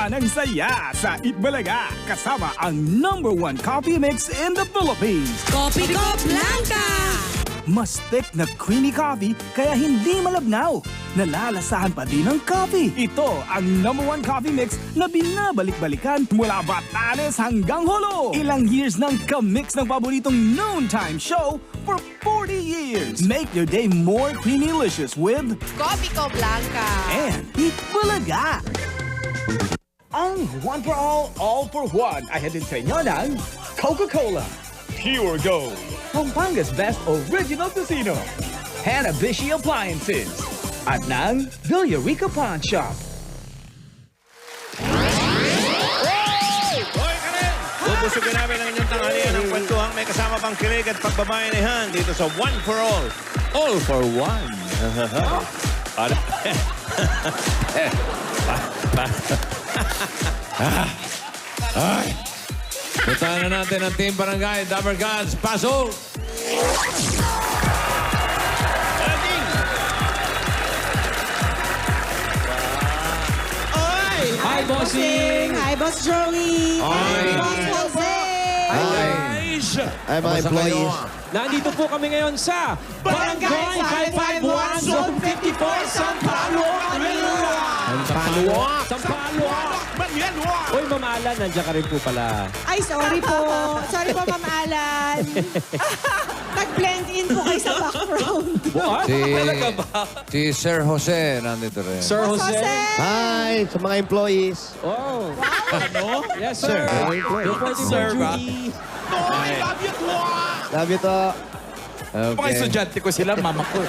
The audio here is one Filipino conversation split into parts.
Dagdagan ang saya sa Itbulaga kasama ang #1 coffee mix in the Philippines. Kopi Ko Blanca! Mas thick na creamy coffee kaya hindi malabnaw. Nalalasahan pa din ng coffee. Ito ang #1 coffee mix na binabalik-balikan mula Batanes hanggang Holo. Ilang years ng kamix ng paboritong noontime show for 40 years. Make your day more creamy-licious with Kopi Ko Blanca! and Itbulaga. Ang one for all for one ay hatid sa inyo ng Coca-Cola, Pure Gold, Pampanga's Best Original Casino, Hanabishi Appliances, at ng Villarica Pawn Shop. Hoy, Karen! Bubusugin namin ang inyong tanghalian ng kwentuhang may kasama pang kilig at pagbabayanihan dito sa One for All for One. Ay! Puntahan na natin ang Team Barangay Dabber Gods. Pasok! Hi, Bossing! Hi, Boss Joey! Hi. Boss Jose! Ay, mga employees. Nandito po kami ngayon sa Barangay 551 Zone 54 Sampaloc, Manila! Sampaloc! Uy, Ma'am Alan, nandiyan ka rin po pala. Ay, sorry po. Sorry po, Ma'am Alan. Nag-blend in po kayo sa background. Si Sir Jose nandito rin. Sir Boss Jose? Jose! Hi, sa mga employees. Oh. Ano? Yes, sir. Good morning, Sir, Judy. Love you to. Okay. estudyante ko sila, mama ko.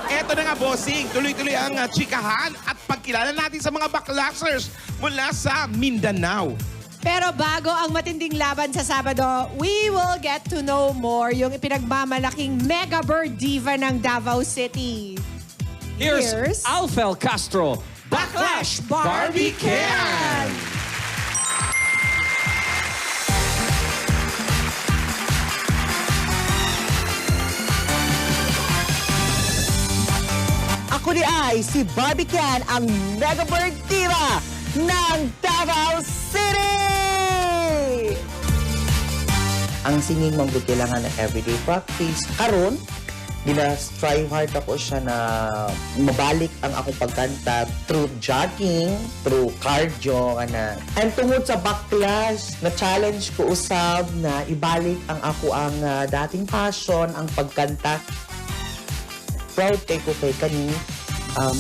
Eto na nga, bossing. Tuloy-tuloy ang chikahan at pagkilala natin sa mga backlasers mula sa Mindanao. Pero bago ang matinding laban sa Sabado, we will get to know more yung ipinagmamalaking mega bird diva ng Davao City. Here's Alfel Castro, Backlash Barbie Can! Ako ni ay si Barbie Can, ang Mega Bird Diva ng Davao City! Ang singing mong kailangan ng everyday practice. Karon, try hard ako siya na mabalik ang akong pagkanta through jogging, through cardio, ana. And tungod sa backlash, na-challenge ko usab na ibalik ang ako ang dating passion, ang pagkanta. Proud kay ko kay kani.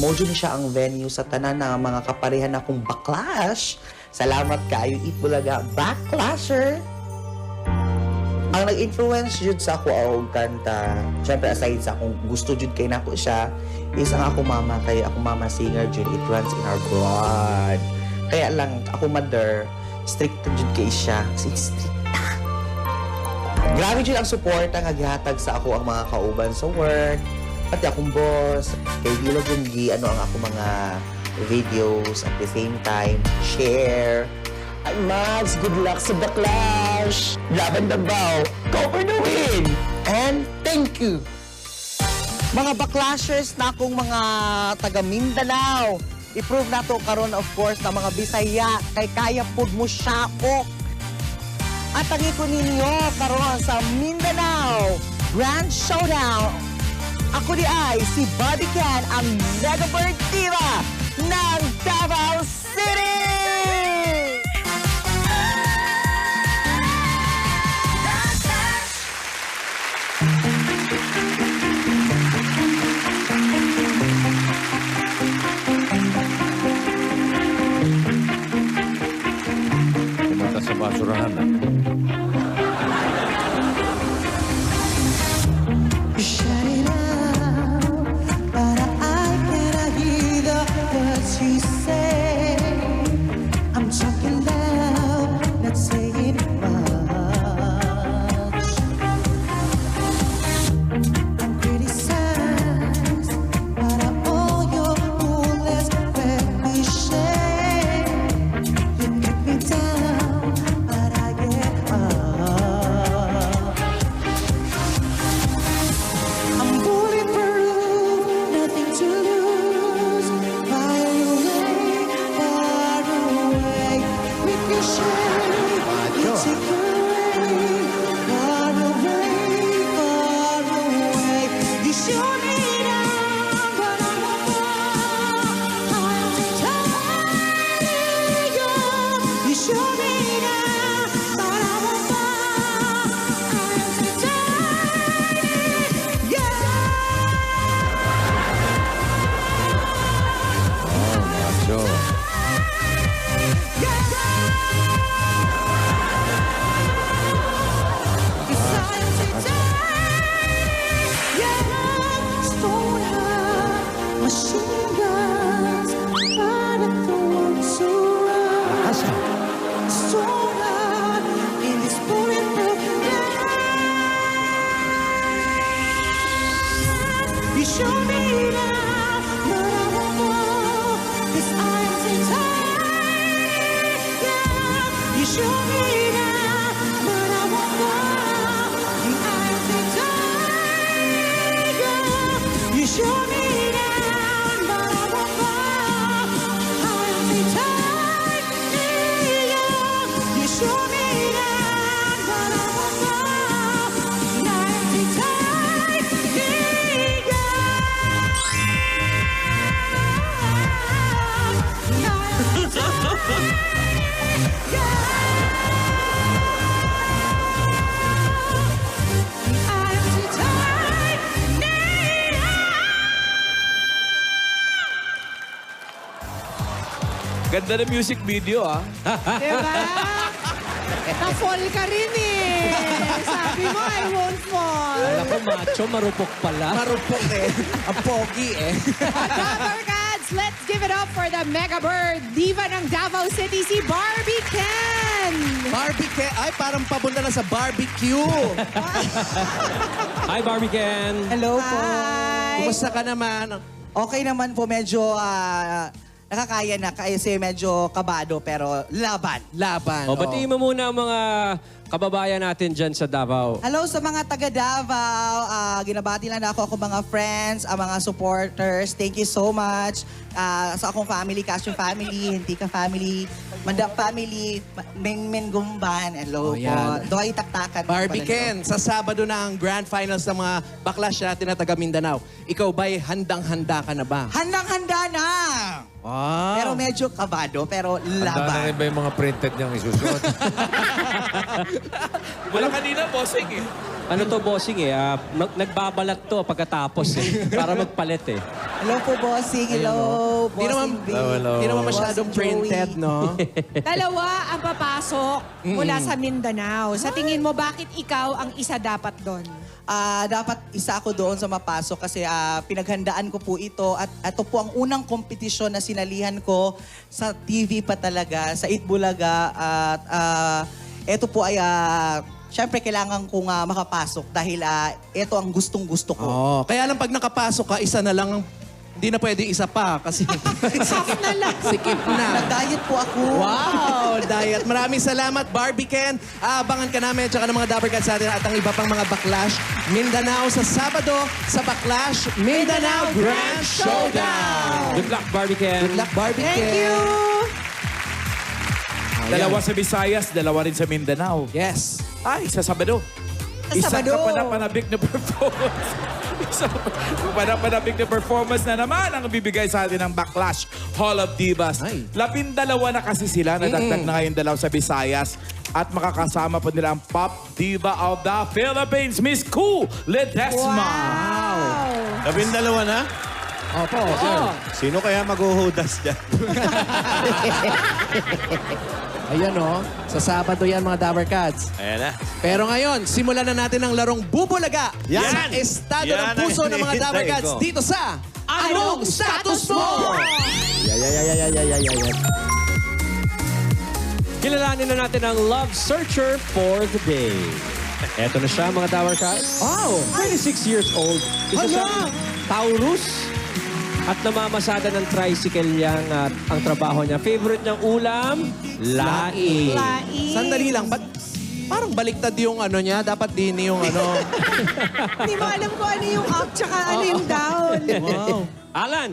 Mojo ni siya ang venue sa tanan ng mga kaparehan akong backlash. Salamat kaayo Itbulaga Backlasher. Ang nag-influence jud sa ako og kanta, syempre aside sa akong gusto jud kay nako siya, is ang ako mama, kay ako mama singer jud, it runs in our blood. Kaya lang ako mother, strict jud kay siya, stricta. Grabe jud ang support ang gihatag sa ako ang mga kauban sa work, pati akong boss, kay Dilo Gungi, ang ako mga videos at the same time, share. Ay, Max, good luck sa Backlash! Laban Davao, go for the win! And thank you! Mga Backlashers na akong mga taga Mindanao, i-prove na to karon of course na mga Bisaya, kay kaya pod mo siya ko. At ang iko ninyo karon sa Mindanao Grand Showdown. Ako di ay si Barbie Can, ang Mega Bird Diva ng Davao City! Pumunta sa basurahan na. show me now, but I won't go, 'cause I'm too tired. Yeah, you show me now, but I won't go, and I'm too tired. Yeah, you show me now, but I won't go, I'm too tired. Yeah, you show me now, but I won't go, and I'm too tired. Ganda ng music video, ah. Diba? Na-fall ka rin eh. Sabi mo, I won't fall. Alam ko, macho, marupok pala. Marupok eh. Ang pogi eh. Dabber Cats, let's give it up for the Mega Bird Diva ng Davao City, si Barbie Ken. Barbecue. Ay, parang papunta na sa barbecue. Hi, Barbie Ken. Hello po. Hi. Kumusta ka naman? Okay naman po, medyo nakakaya na kasi medyo kabado pero laban. Laban. O, batiin mo muna ang mga kababayan natin dyan sa Davao. Hello sa mga taga Davao. Ginabati lang na ako mga friends, mga supporters. Thank you so much. Sa akong family, Castro family, Hintika family, Mandak family, Mengmen Gumban, hello Oh, po. yan. Doy Taktakan. Barbie Ken, sa Sabado na ang grand finals ng mga baklas natin na taga Mindanao. Ikaw ba'y handang-handa ka na ba? Handang-handa na! Wow. Pero medyo kabado, pero Handa na rin laban. ba yung mga printed niyang isusunod? Wala kanina, bossing eh. Ano to, bossing eh? Nagbabalat to pagkatapos eh. Para magpalit eh. Hello po, bossing. Hello, Di naman, bossing B. di naman masyadong Bossing Joey. printed, no? Dalawa ang papasok mula sa Mindanao. Sa tingin mo, bakit ikaw ang isa dapat doon? Dapat isa ako doon sa mapasok kasi pinaghandaan ko po ito at ito po ang unang kompetisyon na sinalihan ko sa TV pa talaga, sa Itbulaga at ito po ay syempre kailangan kong makapasok dahil ito ang gustong-gusto ko. Oh, kaya lang pag nakapasok ka, isa na lang ang... Hindi na pwede isa pa kasi Half na lang. sikip na. Nag-diet po ako. Wow, diet. Maraming salamat, Barbie Ken. Abangan ka namin tsaka ng mga Dapper Cats natin at ang iba pang mga Backlash Mindanao sa Sabado sa Backlash Mindanao Grand Showdown. Good luck, Barbie Ken. Good luck, Barbie Thank Ken. you. Dalawa sa Visayas, dalawa rin sa Mindanao. Yes. Ay, sa Sabado. Isang Sabado. kapanapanabik na performance. Isang kapanapanabik na performance na naman ang bibigay sa atin ng Backlash Hall of Divas. Ay. 12 na kasi sila, nadagdag na ngayon dalaw sa Visayas. At makakasama po nila ang Pop Diva of the Philippines, Miss Ku Ledesma. Wow. 12 na? Opo, sir. Sino kaya maghuhudas dyan? Ayan o, sa Sabado yan mga Dapper Cats. Ayan na. Pero ngayon, simulan na natin ang larong Bubulaga Yan! sa estado Yan ng ang puso ng mga hinihintay Dapper Cats ko. dito sa Anong Status Mo? Kilalanin na natin ang Love Searcher for the Day. Eto na siya, mga Dapper Cats. Wow! 26 years old. Isa siyang Taurus. At namamasada ng tricycle niyang at ang trabaho niya. Favorite niyang ulam? Laing. Laing. Sandali lang, ba't parang baliktad yung ano niya? Dapat din yung ano. Hindi mo alam kung ano yung up tsaka ano yung down. Wow. Alan,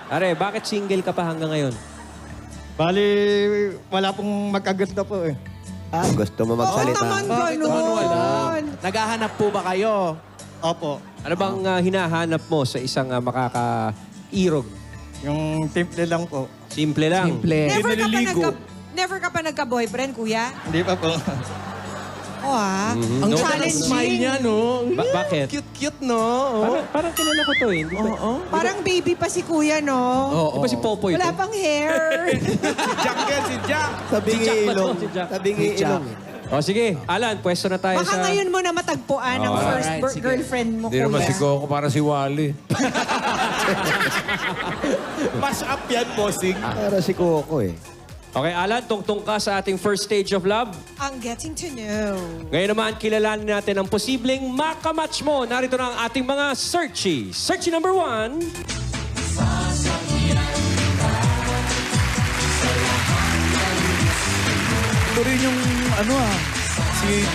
are, bakit single ka pa hanggang ngayon? Bali, wala pong magkaganda po eh. Gusto mo Oo naman Bakit naman wala? ganun. Naghahanap po ba kayo? Opo. Ano bang hinahanap mo sa isang makaka-irog? Yung simple lang po. Simple lang. Simple. Never ka pa nagka-boyfriend, kuya? Hindi pa po. Oo Ang challenging. smile niya, no? Bakit? Cute-cute, no? Parang kilala ko to eh. Hindi ba- Oo. Parang baby pa si kuya, no? Di ba si Popoy Wala to? pang hair. Jack yan, si Jack. Tabing Si Jack ba to? Si Jack. Tabing ilong. O sige, Alan, pwesto na tayo Baka sa... ngayon mo na matagpuan ang first Alright, sige. girlfriend mo, Hindi naman si kuya. Coco, para si Wally. Mash up yan, bossing. Para si Coco eh. Okay, Alan, tungtong ka sa ating first stage of love. Ang getting to know. Ngayon naman, kilalanin natin ang posibleng makamatch mo. Narito na ang ating mga searchies. Searchie number 1. Ito rin yung, si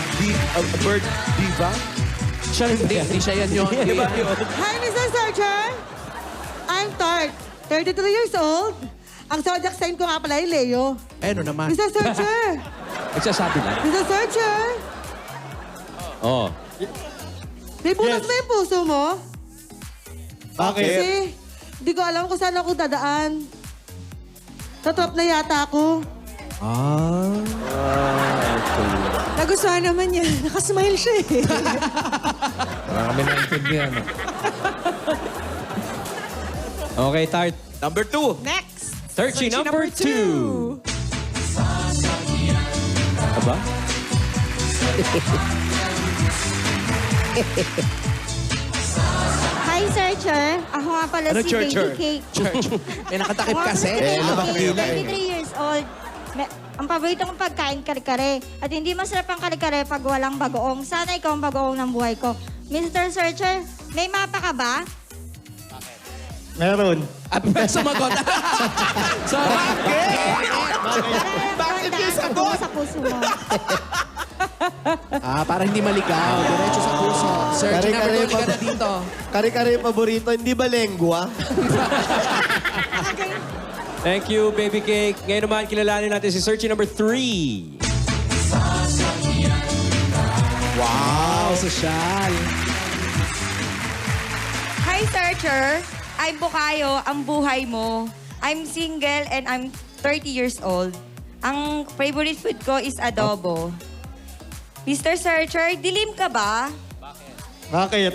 Bird Diva. Siya rin ba yan? Hindi siya yan yun. Hindi ba yun? Hi, Mr. Searcher. I'm Tart, 33 years old. Ang zodiac sign ko nga pala ay Leo. Ano naman? Mr. Searcher. Nagsasabi lang. Mr. Searcher. Oh. May butas ba yung puso mo? Bakit? Kasi hindi ko alam kung saan ako dadaan. Sa top na yata ako. Nagustuhan naman niya. Nakasmile siya eh. Para kami naintindihan. Okay, Tart. Number 2. Next. Searchie number 2. Aba? Hi, Searcher. Ako nga pala Ano, si Churcher? Baby Cake. May nakatakip Ako nga kasi. pala si Baby Cake, 23 years old. Ang paborito kong pagkain, kare-kare. At hindi masarap ang kare-kare pag walang bagoong. Sana ikaw ang bagoong ng buhay ko. Mr. Searcher, may mapa ka ba? Meron. At sumagot. Bakit yung sagot? Sa puso mo. Para hindi maligaw. Diretso sa puso. Search number 2, ka na dito. Kare-kare yung paborito, hindi ba lengua? Thank you, Baby Cake. Ngayon naman, kilalanin natin si searchie number 3. Wow, sosyal. Hi, Searcher. I'm Bukayo, ang buhay mo. I'm single and I'm 30 years old. Ang favorite food ko is adobo. Mr. Searcher, dilim ka ba? Bakit?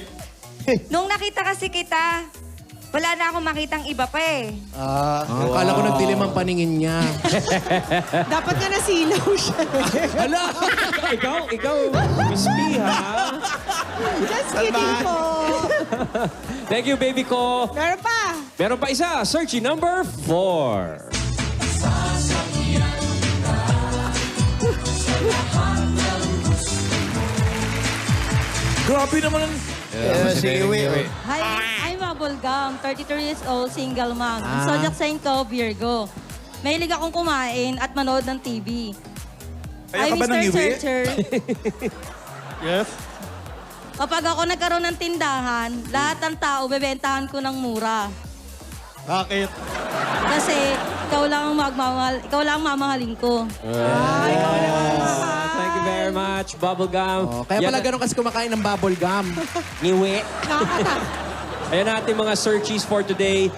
Nung nakita kasi kita, wala na akong makitang iba pa eh. Akala ko nagdilim ang paningin niya. Dapat nga nasilaw siya. Hala! ikaw, Miss P, ha? Just kidding po. Thank you, baby ko. Meron pa. Meron pa isa, searchie number 4. Grabe naman ang... Sige, Hi, I'm Bubblegum, 33 years old, single mom. Ang zodiac sign ko, Virgo. Mahilig akong kumain at manood ng TV. Kaya ka ba Mr. nangiwi? Searcher. Yes? Kapag ako nagkaroon ng tindahan, lahat ng tao bebentahan ko ng mura. Bakit? Kasi ikaw lang ang ikaw lang ang mamahalin ko. Thank you very much, Bubblegum. Kaya pala ganun kasi kumakain ng bubble gum. Ngiwi. Ayan natin mga searchies for today.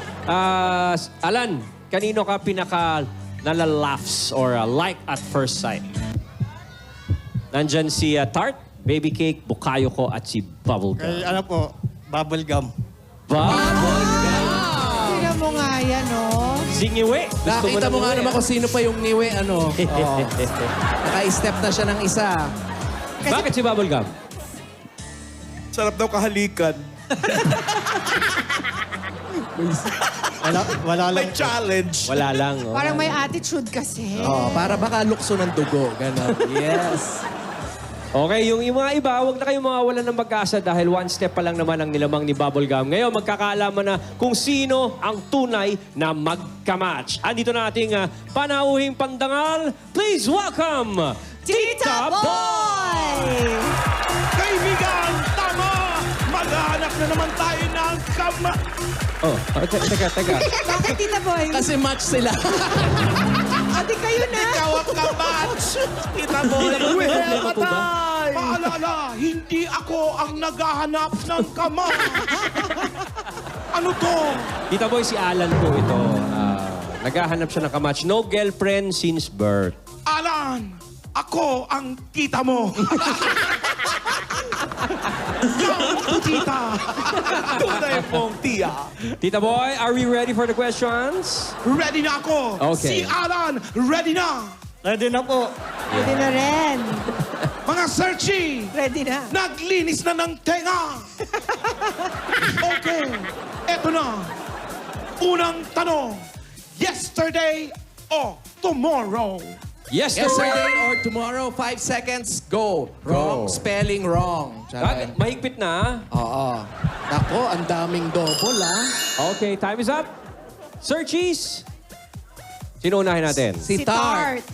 Alan, kanino ka pinaka nalalaughs or like at first sight? Nandyan si Tart, Baby Cake, Bukayo ko at si Bubblegum. Ano po, bubble gum. Bubblegum! Tingnan mo nga yan, oh. Si Ngiwi. Nakita mo nga naman kung sino pa yung niwe, ano. Naka-step na siya ng isa. Bakit si Bubblegum? Sarap daw kahalikan. Wala lang. May challenge. Wala lang. Oh. Parang may attitude kasi. Para baka lukso ng dugo. Ganon. Yes. Okay, yung mga iba, huwag na kayong mawawalan ng pag-asa dahil one step pa lang naman ang nilamang ni Bubblegum. Ngayon, magkakaalaman na kung sino ang tunay na magkamatch. Andito na ating panauhing pandangal. Please welcome, Tita Boy! Kaibigan, tama! Maghanap na naman tayo ng kama... Oh, teka. Bakit, Tita Boy? Kasi match sila. Ate kayo na. Ikaw ang kamatch! Tita Boy! Patay! Paalala, hindi ako ang naghahanap ng kama. Ano to? Tita Boy, si Alan po ito. Naghahanap siya ng kamatch. No girlfriend since birth. Alan, ako ang kita mo. Yung tita. Tunay pong tiya. Tita Boy, are we ready for the questions? Ready na ako. Okay. Si Alan, ready na. Ready na po. Ready na rin. Mga searchy, Ready na. naglinis na ng tenga. Okay, eto na. Unang tanong, yesterday o tomorrow. Yesterday or tomorrow, 5 seconds, go. Wrong, spelling wrong. Charay. Mahigpit na. Oo. Nako, ang daming double, Okay, time is up. Searchies. Sino unahin natin? Si Tart.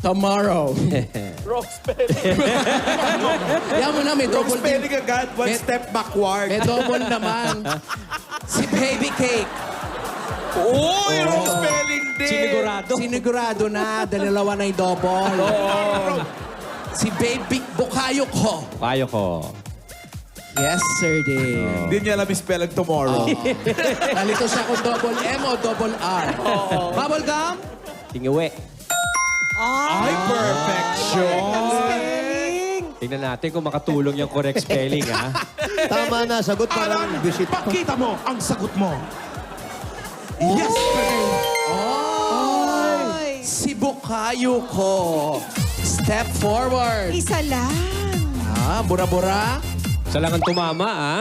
Tomorrow. Wrong spelling. Yan mo na, may Wrong double spelling din. agad. One step backward. May double naman. Si Baby Cake. Uy, wrong spelling din. Sinigurado. Sinigurado na, dalawa na yung double. Si Baby Bukayo ko. Payo ko. Yesterday. Hindi niya alam yung spelling tomorrow. Nalito siya kung double M o double R. Bubble gum? Tingiwi. Ay, perfection. Tingnan natin kung makatulong yung correct spelling, ha? Tama na, sagot parang Alan, visit. pakita mo ang sagot mo. Yesterday. Si Bukayo ko. Step forward. Isa lang. Bura-bura. Isa lang ang tumama, ha?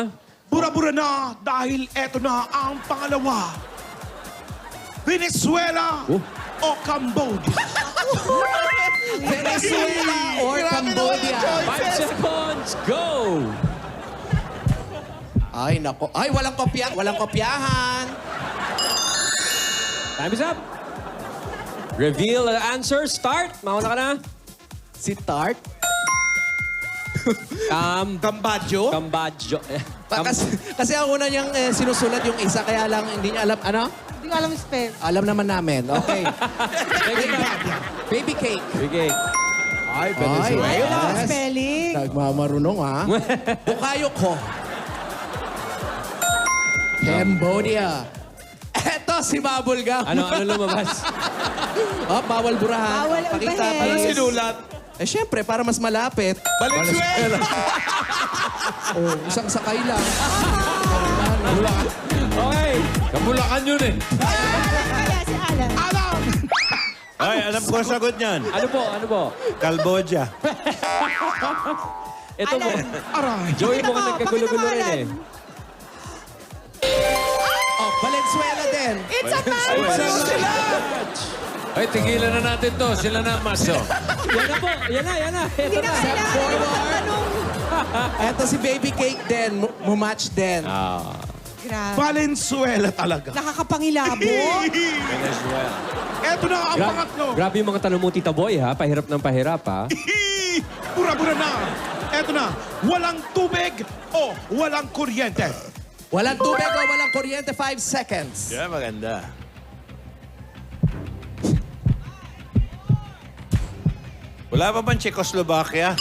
Bura-bura na dahil eto na ang pangalawa. Venezuela o Cambodia? Venezuela or Cambodia. 5 seconds, go! Ay, nako. Ay, walang kopya. Walang kopyahan. Time is up. Reveal the answer. Start. Mauna ka na. Si Tart. Cambodia? Cambodia. Kasi ang una niyang sinusulat yung isa, kaya lang hindi niya alam. Ano? Hindi ko alam spell. Alam naman namin. Okay. Baby Cake. Okay. Ay, Ay, Wala akong yes. spelling. Nagmamarunong, ha? Bukayo ko. Cambodia. Eto si Bubble Gum. Ano lumabas? Bawal burahan. Bawal Pakita, ubahin. please. Sinulat. Syempre, para mas malapit. Valenzuela. Isang sakay lang. Okay. Kabulakan yun eh. Kaya si Alan. Alam! Ay, alam ko ang sagot niyan. Ano po? Cambodia. Ito mo. Aray. Joey, Pakita mukhang mo, nagkagulo-gulo pakita mo, rin eh. Valenzuela din. It's a match! Ay, tigilan na natin to. Sila na ang maso. Yan na po. Yan na. Hindi Ito na na. kailangan magtanong. Eto si Baby Cake din. Mumatch din. Grabe. Valenzuela talaga. Nakakapangilabot. Venezuela. Eto na ang pangatlo. Grabe yung mga tanong mo, Tita Boy, ha? Pahirap ng pahirap, ha? Bura-bura na. Eto na. Walang tubig o walang kuryente? Walang tubig o walang kuryente, 5 seconds. Yeah, maganda. Wala pa bang Czechoslovakia?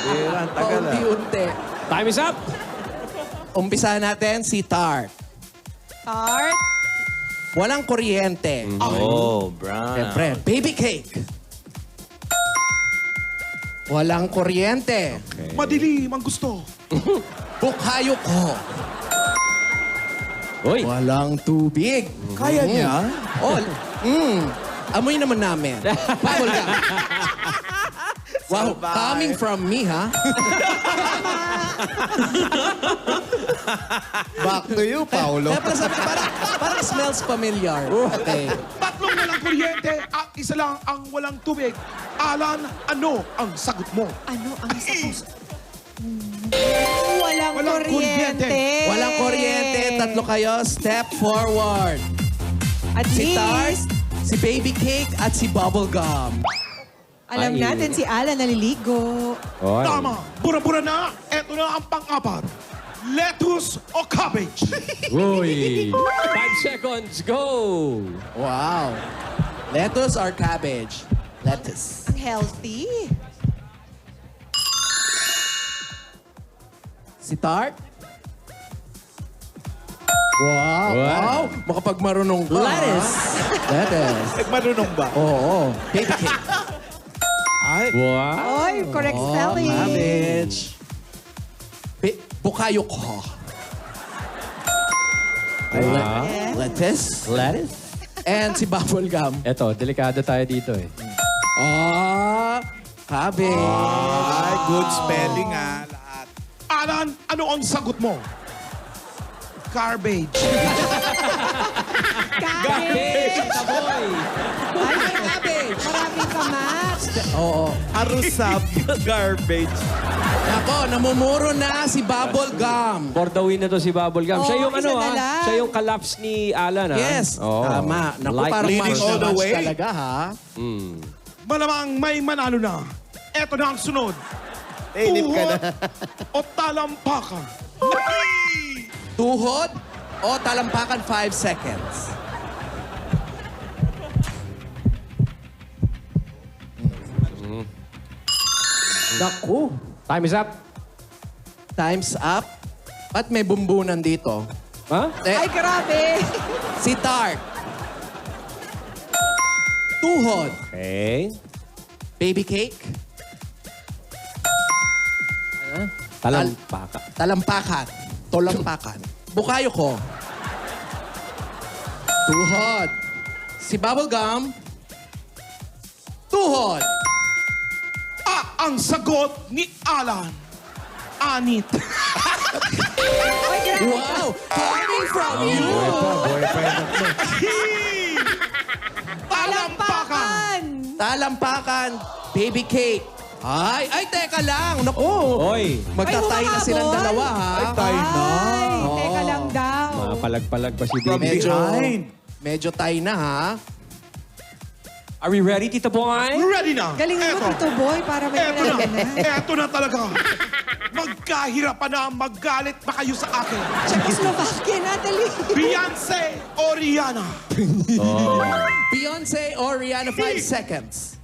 Bira, ang tagal ah. Unti-unti. Time is up. Umpisa natin si Tart. Tart. Walang kuryente. Oh, brown. Siyempre, Baby Cake. Walang kuryente. Madilim ang gusto. Bukayo ko. Uy. Walang tubig. Kaya niya? Amoy naman namin. Bubble gum. Wow, coming from me, ha? Back to you, Paolo. Kaya pala sabi, parang smells familiar. Okay. Tatlong walang kuryente at isa lang ang walang tubig. Alan, ano ang sagot mo? Ano ang sagot? Walang Walang kuryente. Walang kuryente. Tatlo kayo. Step forward. At Si least, Tart, si Baby Cake, at si Bubble Gum. alam Ay. natin si Alan naliligo. Oy. Tama. Bura-bura na. Eto na ang pang-apat. Lettuce o cabbage? Uy. 5 seconds, go! Wow. Lettuce or cabbage? Lettuce. Healthy. Si Tart? Wow. Wow. Makapagmarunong ka. Lettuce. ha? Lettuce. Marunong ba? Oo. Baby Cake. Ay. Wow. Oy, correct spelling. Cabbage. Bukayo ko. Lettuce. Lettuce. And si Bubble Gum. Eto, delikado tayo dito eh. Cabbage. Ay, good spelling lahat. Alan, ano ang sagot mo? Garbage. Cabbage! Taboy! Ay, cabbage! Maraming kamat. Oo. Arusab. Garbage. Nako, namumuro na si Bubble Gum. For the win na to si Bubblegum. Siya yung isa ano na ha? lang. Siya yung collapse ni Alan ha? Yes, Oo. tama. Naku, Like parang leading match all na the match way. talaga, ha? Malamang may manalo na. Eto na ang sunod. Nainip ka na. O talampakan. Tuhod o talampakan 5 seconds. Naku. Time is up. Time's up. At may bumbunan dito. Ha? Ay, grabe! Si Tart. Tuhod. Okay. Baby cake. Talampaka. Talampakan. Tolampakan. Bukayo ko. Tuhod. Si Bubblegum. Tuhod. Ang sagot ni Alan. Anit. Wow! Coming from you! Talampakan. Talampakan. Baby cake. Ay, teka lang. Naku. Oy! Magtatay na silang dalawa, ha? Ay, teka lang daw. Mapalag-palag pa si From Baby. behind. Medyo tay na, ha? Are we ready, Tita Boy? Ready na. Galingan mo, Tito Boy, para may Eto na. manalo na. Eto na talaga. Magkahirapan na magalit pa kayo sa akin. Czechoslovakia, Natalie. Beyonce o Rihanna? Beyonce or Rihanna, 5 seconds.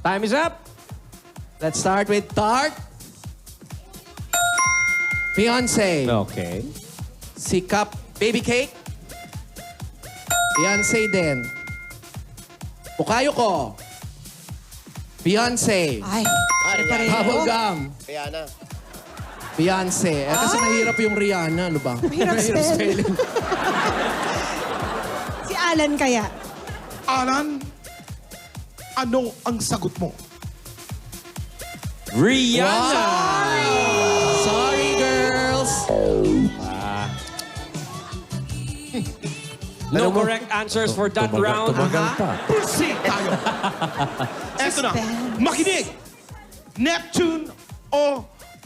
Time is up. Let's start with Tart. Beyonce. Okay. Si Cup Baby Cake. Beyonce din. Bukayo ko. Beyonce. Ay, pare-pareho. Bubblegum. Rihanna. Beyonce. Eh, kasi mahirap yung Rihanna. Ano ba? Mahirap spelling. Si Alan kaya. Alan, ano ang sagot mo? Rihanna! Sorry, girls. No correct answers for that round. Proceed tayo. Eto na. Makinig. Neptune o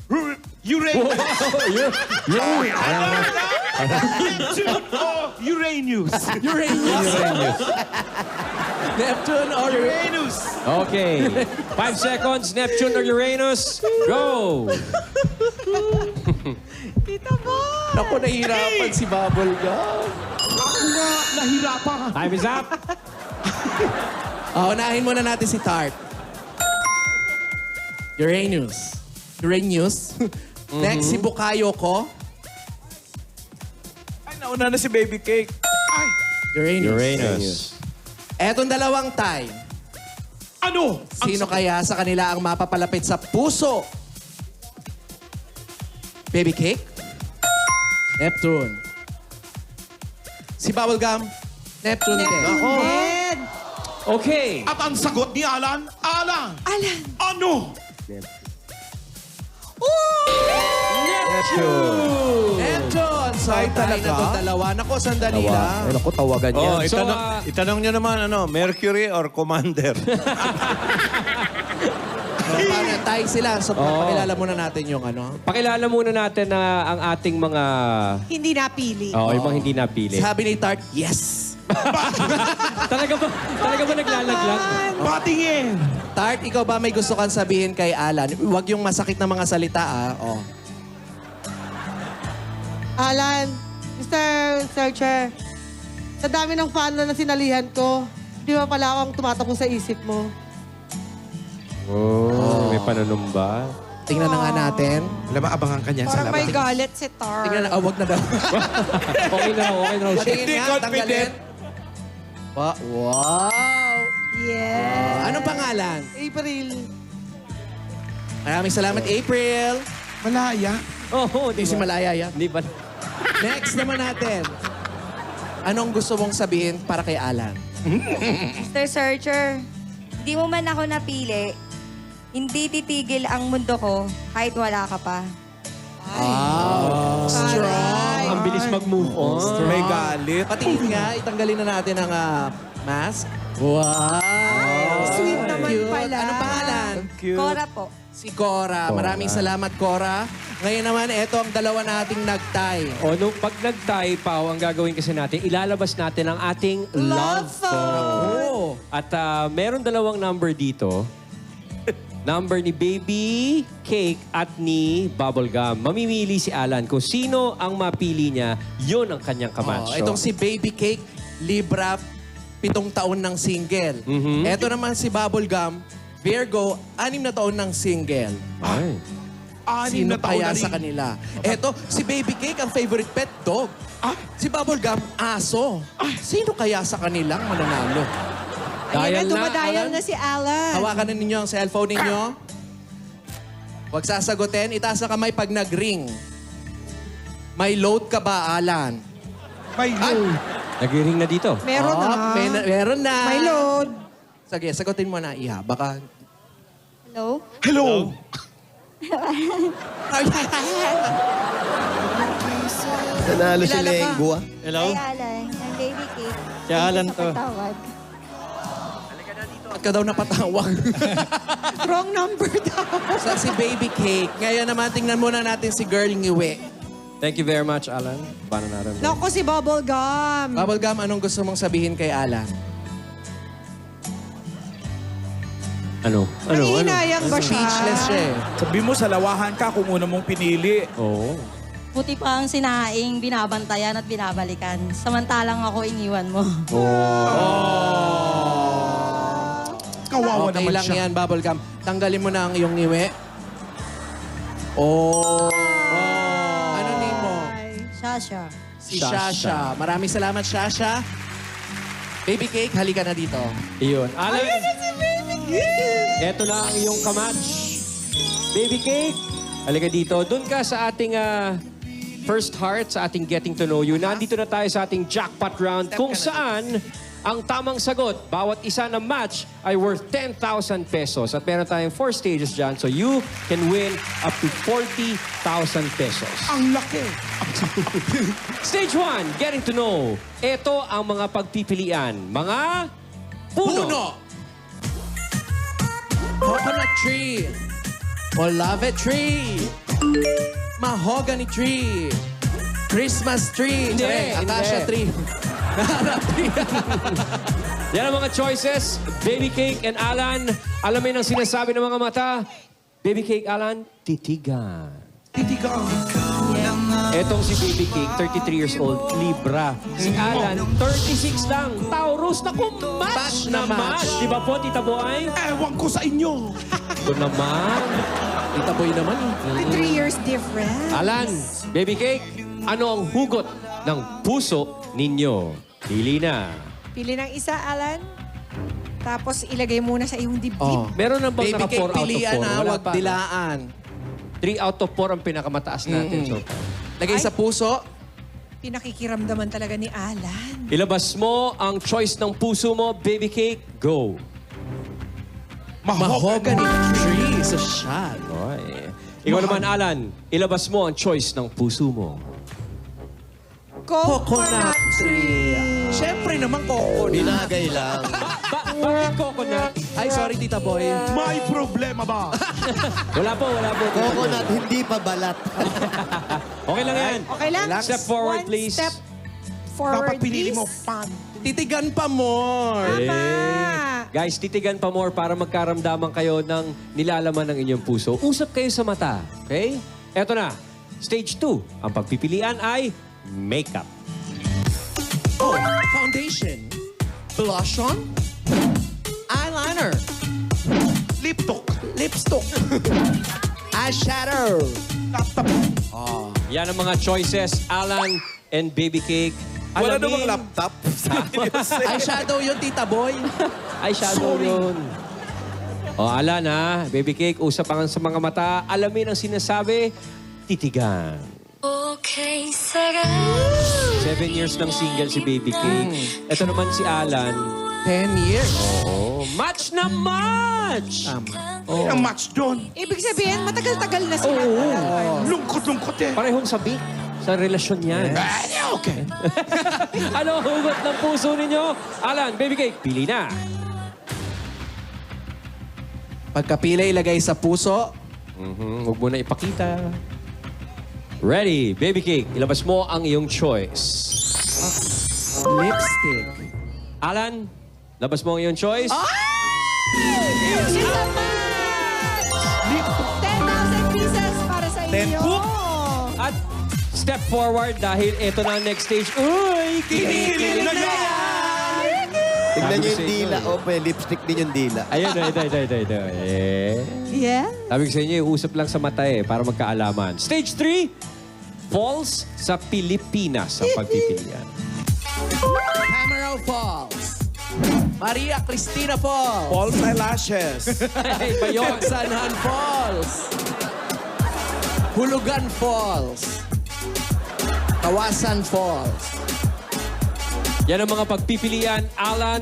Uranus? Neptune o Uranus? Neptune or Uranus. Okay. 5 seconds. Neptune or Uranus. Go! Tito Boy. Naku, nahihirapan si Bubblegum. Ako nga nahirapan. Time is up. Unahin muna natin si Tart. Uranus. Next, si Bukayo ko. Ay, nauna na si Baby Cake. Ay, Uranus. Etong dalawang time. ano? Sino kaya sa kanila ang mapapalapit sa puso? Baby Cake? Neptune. Si Bubblegum? Neptune din. Dead. Okay. At ang sagot ni Alan? Alan. Ano? Neptune! So, tayo na itong dalawa. Naku, sandali lang. Ay, naku, tawagan yan. Oh, So, itanong nyo naman, Mercury or Commander? Paano, tayo sila. So, pakilala muna natin yung ano. pakilala muna natin na ang ating mga... Hindi napili. yung mga hindi napili. Sabi ni Tart, yes! Talaga ba naglalaglag? Patingin. Tart, ikaw ba may gusto kang sabihin kay Alan? Huwag yung masakit na mga salita, ah. Oh. Alan, Mr. Searcher, sa dami ng fan na sinalihan ko, di ba pala akong tumatakbo sa isip mo? Oh, may pananumba. Tingnan na nga natin. Alam mo, abangan ka niyan sa Parang may labas. galit si Tar. Tingnan na, wag na daw. Okay na raw. Patingin nga, tanggalin. Wow! Yeah. Anong pangalan? April. Maraming salamat, April. Malaya. Oo, Hindi si Malaya yan. Di ba? Next naman natin. Anong gusto mong sabihin para kay Alan? Mr. Searcher, hindi mo man ako napili, hindi titigil ang mundo ko kahit wala ka pa. Strong. Ang bilis mag-move on. May galit. Patingin nga, itanggalin na natin ang mask. Wow! Sweet naman Cute. pala. Ano pangalan? Cora po. Si Cora. Maraming salamat, Cora. Ngayon naman, eto ang dalawa nating nagtay. O, nung pag nag-tie, Pao, ang gagawin kasi natin, ilalabas natin ang ating love phone. At meron dalawang number dito. Number ni Baby Cake at ni Bubblegum. Mamimili si Alan kung sino ang mapili niya, yun ang kanyang kamatch. Itong si Baby Cake, Libra, 7 taon ng single. Eto naman si Bubblegum, Virgo, 6 na taon ng single. Ay. Sino kaya sa kanila? Eto, si Baby Cake, ang favorite pet dog. Si Bubblegum, aso. Sino kaya sa kanilang mananalo? Ayan na, dumadial na si Alan. Hawakan na ninyo ang cellphone ninyo. Huwag sasagutin. Itaas na kamay pag nag-ring. May load ka ba, Alan? May load. Nag-ring na dito. Meron na. Meron na. May load. Sige, sagutin mo na, Iha. Baka... Hello? Hello. Nanalo si Kilala ka? Lengua. Hello? Hi, Alan. Ang baby cake. Si Alan to. Tawag. Ba't ka daw napatawag? Wrong number daw. Sa si Baby Cake. Ngayon naman, tingnan muna natin si Girl Ngiwe. Thank you very much, Alan. Paano naramdaman? Naku, si Bubblegum. Bubblegum, anong gusto mong sabihin kay Alan? Ano? Nangihinayang ba siya? Speechless siya eh. Sabi mo, sa lawahan ka kung una mong pinili. Oo. Buti pa ang sinaing binabantayan at binabalikan. Samantalang ako iniwan mo. Kawawa Okay naman lang siya. yan, Bubblegum. Tanggalin mo na ang iyong ngiwi. Ano name mo? Shasha. Si Shasha. Maraming salamat, Shasha. Baby Cake, halika na dito. Iyon. Alan, eto na ang iyong kamatch. Baby Cake, halika dito. Doon ka sa ating first heart, sa ating getting to know you. Nandito na tayo sa ating jackpot round kung saan ang tamang sagot, bawat isa na match ay worth 10,000 pesos. At meron tayong 4 stages dyan, so you can win up to 40,000 pesos. Ang laki. Stage 1, getting to know. Ito ang mga pagpipilian. Mga puno. Coconut tree. Olave tree. Mahogany tree. Christmas tree. Hindi, Acacia hindi. tree. Yan ang mga choices. Baby Cake and Alan. Alamin ang sinasabi ng mga mata. Baby Cake, Alan, titigan. Titigang. Etong si Baby Cake, 33 years old, Libra. Si Alan, 36 lang. Taurus, naku, match na match. Di ba po, Tita Boy? Ewan ko sa inyo. Ito naman. Tita Boy naman. 3 years difference. Alan, Baby Cake, ano ang hugot ng puso ninyo? Pili na. Pili ng isa, Alan. Tapos ilagay muna sa iyong dibdib. Meron na bang Baby naka 4 Cake, out of 4? pilian na. Wala Huwag pa. dilaan. 3 out of 4 ang pinakamataas natin. So, Lagay sa puso. Pinakikiramdaman talaga ni Alan. ilabas mo ang choice ng puso mo, Baby Cake. Go. Mahogany tree sa shot. Okay. Ikaw naman, Alan, ilabas mo ang choice ng puso mo. Coconut tree. Siyempre naman coconut. Binagay lang. Bakit coconut? Ay, sorry, Tita Boy. May problema ba? Wala po, wala po. Coconut, hindi pa balat. Okay lang yan. Okay lang. Step forward, One please. step forward, Dapat pinili mo please. pan. Titigan pa more. Guys, titigan pa more para magkaramdaman kayo ng nilalaman ng inyong puso. Usap kayo sa mata, okay? Eto na, stage 2. Ang pagpipilian ay makeup. Oh, foundation. Blush on. Eyeliner. Liptok. Lipstick. Eyeshadow. Yan ang mga choices, Alan and Baby Cake. Wala Alamin- namang laptop. Eyeshadow yun, Tita Boy. Eyeshadow yun. O, Alan ha, Baby Cake, usap ang sa mga mata. Alamin ang sinasabi, titigan. Okay, sige. 7 years ng single si Baby Cake. Ito naman si Alan, 10 years. Oo. Match na match! Ang match doon. Ibig sabihin, matagal-tagal na sila. Lungkot-lungkot eh. Parehong sabik sa relasyon niyan. Okay. Ano ang hugot ng puso ninyo? Alan, baby cake, pili na. Pagkapili, ilagay sa puso. Huwag mo na ipakita. Ready, baby cake. Ilabas mo ang iyong choice. Lipstick. Alan, labas mo ang iyong choice. It's a match! 10,000 pieces para sa inyo. At step forward dahil ito na ang next stage. Uy, kinikilig na yan! Tignan Sabi niyo ko sa yung dila. inyo, Ope, lipstick din yung dila. Ayun, ito. Yeah. Sabi ko sa inyo, usap lang sa mata para magkaalaman. Stage 3, falls sa Pilipinas ang pagpipilian. Hammerau Falls. Maria Cristina Falls. False eyelashes. Hey, ba yun? Sanhan Falls. Hulugan Falls. Kawasan Falls. Yan ang mga pagpipilian, Alan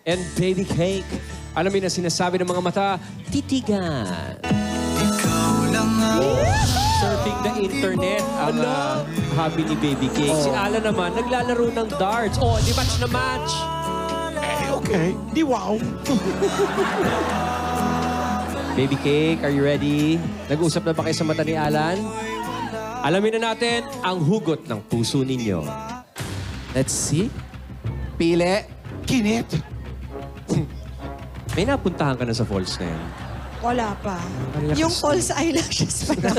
and Baby Cake. Alamin na sinasabi ng mga mata, titigan. Surfing the internet ang hobby ni Baby Cake. Si Alan naman, naglalaro ng darts. Oh, di match na match. Okay. Di wow. Baby Cake, are you ready? Nag-usap na ba kayo sa mata ni Alan? Alamin na natin ang hugot ng puso ninyo. Let's see. Pili. Kinit. May napuntahan ka na sa falls na yan. Wala pa. Maria Yung Cristina. false eyelashes pa na.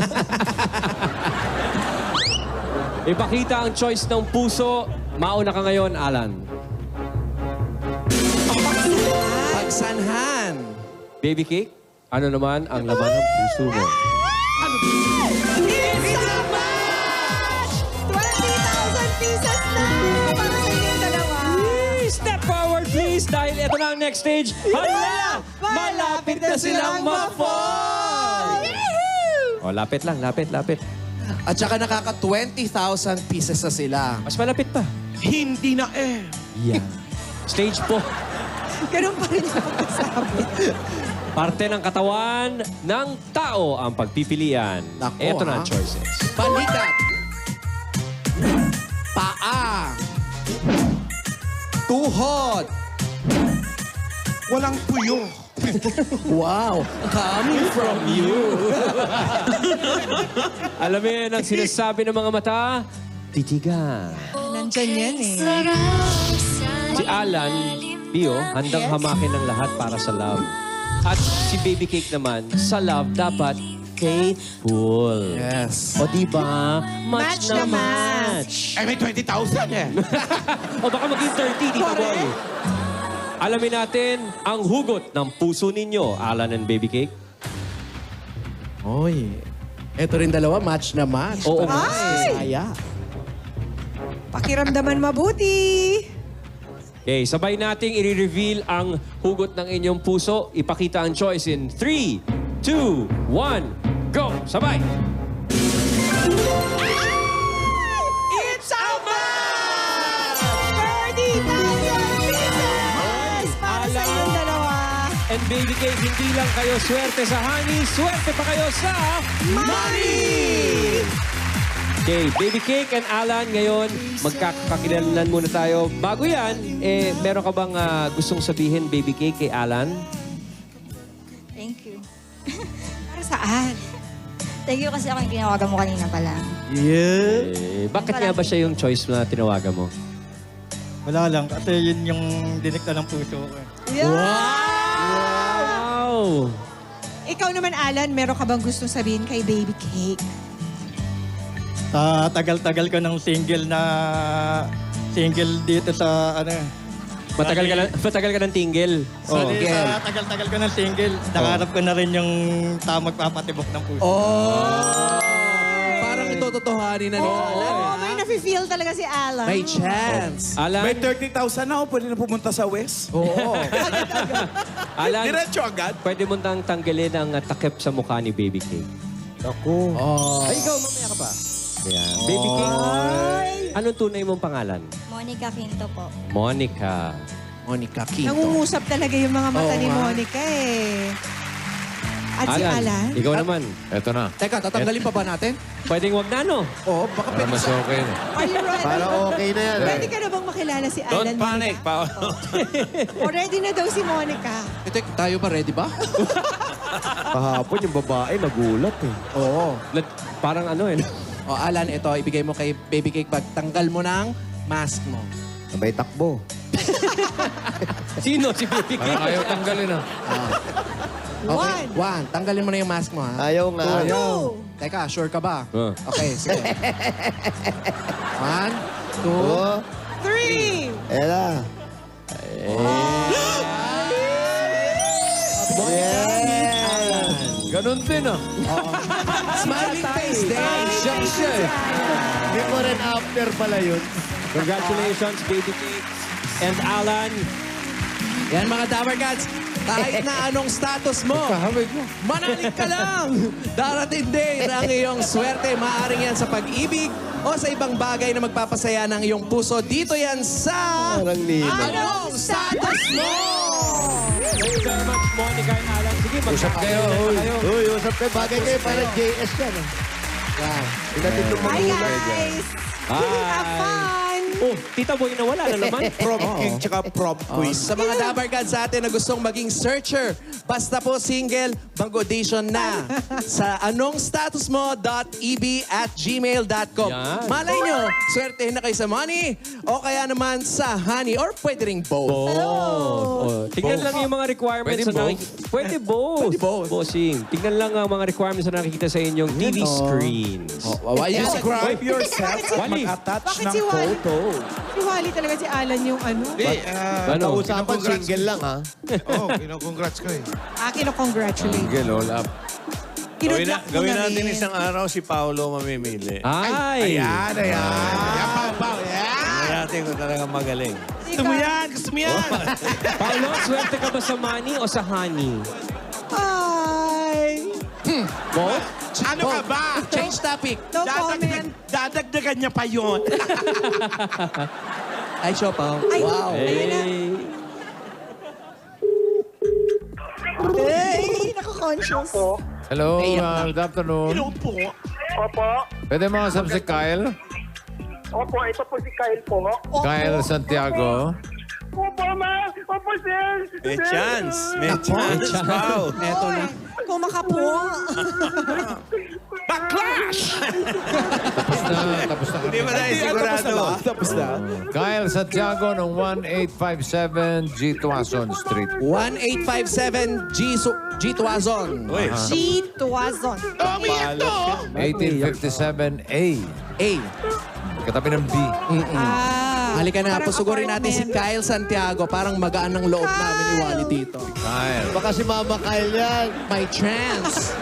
Ipakita ang choice ng puso. Mauna ka ngayon, Alan. Pagsanhan. Baby Cake, ano naman ang laman ng puso mo? It's a match! 20,000 pieces na para sa inyong dalawa. Step forward, please, dahil ito na ang next stage. Hala! Malapit na silang ma-fall! Oh, lapit lang, lapit. At saka nakaka 20,000 pieces na sila. Mas malapit pa. Hindi na eh. Yan. Stage po. Ganun pa rin yung pagkasabi. Parte ng katawan ng tao ang pagpipilian. Nako, Ito na ang ha? choices. Balikat. Paa. Tuhod. Walang puyo. Wow. Coming from you. Alamin ang sinasabi ng mga mata, titigan. Nandyan yan eh. Si Alan, Pio, handang hamakin ng lahat para sa love. At si Baby Cake naman, sa love dapat faithful. Yes. O diba? Match na match. Ay, may 20,000 eh. O baka maging 30, Tito Boy. Alamin natin ang hugot ng puso ninyo, Alan and Baby Cake. Oy. Ito rin dalawa, match na match. Oo. Saya. Pakiramdaman mabuti. Okay, sabay nating i-reveal ang hugot ng inyong puso. Ipakita ang choice in 3, 2, 1, go! Sabay! It's a match! 30,000 pieces para sa inyong dalawa. And Baby Cake, hindi lang kayo swerte sa honey, swerte pa kayo sa money! Okay, Baby Cake and Alan, ngayon magkakakilalan muna tayo. Bago yan, meron ka bang gustong sabihin, Baby Cake, kay Alan? Thank you. Para saan? Thank you kasi ako yung tinawagan mo kanina pa lang. Bakit nga ba siya yung choice na tinawagan mo? Wala lang, kasi yun yung dinikta ng puso ko. Wow! Ikaw naman, Alan, meron ka bang gustong sabihin kay Baby Cake? Sa tagal-tagal ko ng single dito sa ano. Matagal ka ng tingle. Sa tagal-tagal ko ng single, nakarap ko na rin yung tamang papatibok ng puso. Parang ito totohanin na ni Alan. Oo, may nafe-feel talaga si Alan. May chance. Alan, May 30,000 na ako. Pwede na pumunta sa West. Oo. Alan, Diretso agad. pwede mo nang tanggalin ang takip sa mukha ni Baby Cake. Ako. Ay, ikaw, mamaya ka pa. Ayan. Baby Cake, anong tunay mong pangalan? Monica Quinto po. Monica. Monica Quinto. Nangungusap talaga yung mga mata Oo ni nga. Monica eh. At si Alan? Ikaw naman. Eto na. Teka, tatanggalin pa ba natin? Pwedeng wag na, no? Oo, baka Para mas okay na. Are you ready? Para okay na yan. Pwede ka na bang makilala si Alan? Don't panic, Paolo. O ready na daw si Monica. Tayo ba ready ba? Kahapon yung babae nagulat eh. Oo. Parang ano eh. O Alan, ito, ibigay mo kay Baby Cake Bag. Tanggal mo ng mask mo. Sabay takbo. Sino si Baby Parang ayaw tanggalin ah. Okay. One. Tanggalin mo na yung mask mo, ha? Ayaw nga. Ayaw. Teka, sure ka ba? Okay, sige. 1, 2, 3. Ela. Ganun din ah. Smiling face day. Siya siya eh. Before and after pala yun. Congratulations, Baby Cake and Alan. Yan mga Dapper Cats. Kahit na anong status mo, manalig ka lang. Darating din ang iyong swerte. Maaring yan sa pag-ibig o sa ibang bagay na magpapasaya ng iyong puso. Dito yan sa... Parang nino. Anong status mo? Thank you very much, Monica and Alan. Sige, Usap kayo. Uy, usap kayo. Bagay kayo parang JS yan. Yan. Pinatid ng Hi magulang. guys! Hi. Have fun! Oh, Tita Boy na wala na naman. Prom king tsaka prom queen. Sa mga Dapper Cats sa atin na gustong maging searcher, basta po single, mag-audition na sa anongstatusmo.eb@gmail.com. Yan. Malay nyo, swertehin na kayo sa money o kaya naman sa honey or pwede ring both. Oh, tingnan lang yung mga requirements Pwede na nakikita. Pwede both. Pwede both. Bossing. Tingnan lang ang mga requirements na nakikita sa inyong TV screens. Describe yourself at Wally. mag-attach Bakit ng si Wally? photo. Si Wally talaga si Alan yung ano. Ano? Usapan single lang ha. Oo, kino-congrats ko eh. Congratulate. Single, all up. Gawin natin isang araw si Paolo mamimili. Ay! Ayan. Ayan, Pao. Ayan. Tingnan natin kung talagang magaling. Gusto mo yan. Paolo, swerte ka ba sa money o sa honey? Hi! Both? Ano ka ba? Change topic. No comment. Dadagdagan niya pa yun. Ay, Chopaw. Ay, Wow. ayun na. Hey, nako-conscious. Hello, good afternoon. Hello po. Opo. Pwede mga sab si Kyle? Opo, ito po si Kyle po. Kyle Santiago. Opo, ma. Opo, sir. May chance. May chance, Pao. Eto na. Kung makapo. Backlash! Tapos na Hindi kami. mo na sigurado. Tapos na. Kyle Santiago ng 1857 G. Tuason Street. 1857 G. Tuazon. Uy, G. Tuazon. Umiyak to. 1857 A. A. Katabi ng B. Halika na, Parang pusugurin natin si apartment. Kyle Santiago. Parang magaan ng loob namin ni Wally dito. Kyle. Baka si Mama Kyle yan. May chance.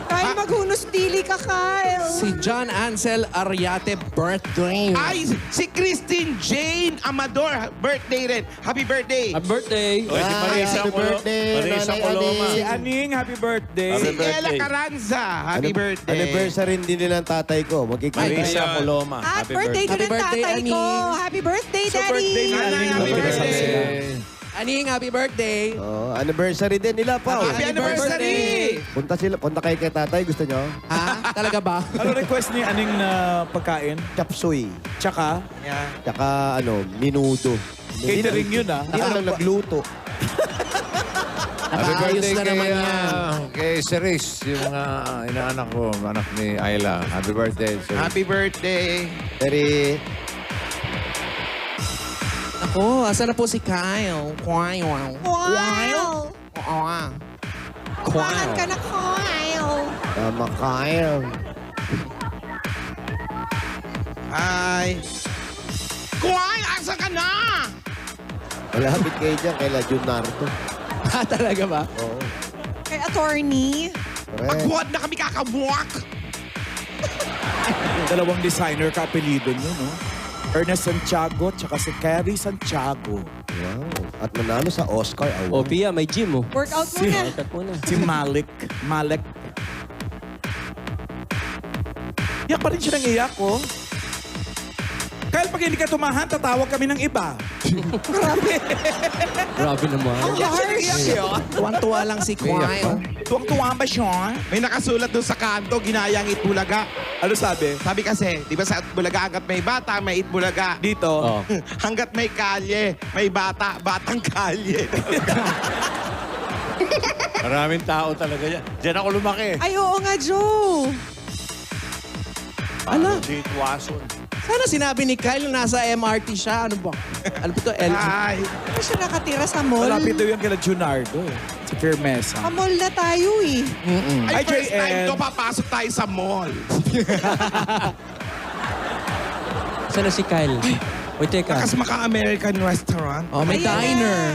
Kyle, maghunos dili ka, Kyle. Si John Ansel Ariate birthday. Ay, si Christine Jane Amador. Birthday rin. Happy birthday. Happy birthday! Oy, si Marisa happy birthday, Marisa Nanay Coloma. Ani. Si Aning, happy birthday. Happy Si Ella birthday. Carranza. Happy birthday. Anniversary din nila ng tatay ko. Magkikita. Marisa Coloma. At birthday din Happy ng birthday, tatay ko. Aning. Happy birthday, So, Daddy. birthday ni Aning. Happy Magkakasal birthday. sila. Aning, happy birthday. Oh, anniversary din nila pa. Happy anniversary. Punta kay tatay. Gusto nyo? Ha? Talaga ba? Ano request ni Aning na pagkain? Chapsuy. Tsaka, Tsaka minudo. catering yun ah. Hindi lang nagluto. Happy Nakaayos birthday na naman yan. kay Cerise, yung inaanak ko, anak ni Ayla. Happy birthday, Cerise. Happy birthday. Very... Ako, asan na po si Kyle? Kyle. Kyle. Kumakan ka na, Kyle. Mama Kyle. Ay. Kuway, asa ka na? Malapit kayo dyan kay La Junardo. Talaga ba? Oo. Kay attorney. Correct. Magbuhat na kami kakabuak. Dalawang designer ka-apelido nyo, no? Ernest Santiago, tsaka si Carrie Santiago. Wow. At nanalo sa Oscar Oh, Award. Pia, may gym oh. Workout Si, muna. Workout muna. si Malek. Iyak pa rin siya ng iyak, oh. Kyle, pag hindi ka tumahan, tatawag kami ng iba. Grabe naman. Tuwang-tuwa lang si Kyle. Tuwang-tuwa ba siya? May nakasulat doon sa kanto, ginayang Itbulaga. Ano sabi? Sabi kasi, di ba sa Itbulaga, hanggat may bata, may Itbulaga. Dito. Oh. Hanggat may kalye, may bata, batang kalye. Maraming tao talaga yan. Diyan ako lumaki. Ay, oo nga, Joe. Ano? Sitwasyon. Sana sinabi ni Kyle na nasa MRT siya. Ano ba? Ano ba ito? Ay. Ano siya nakatira sa mall? Malapit daw yan kila Junardo. Sa Firmesa. Sa mall na tayo eh. Ay, Ay, first JL. time to, papasok tayo sa mall. Saan na si Kyle? Uy, teka. Lakas maka-American restaurant. Oh, may Ayan diner.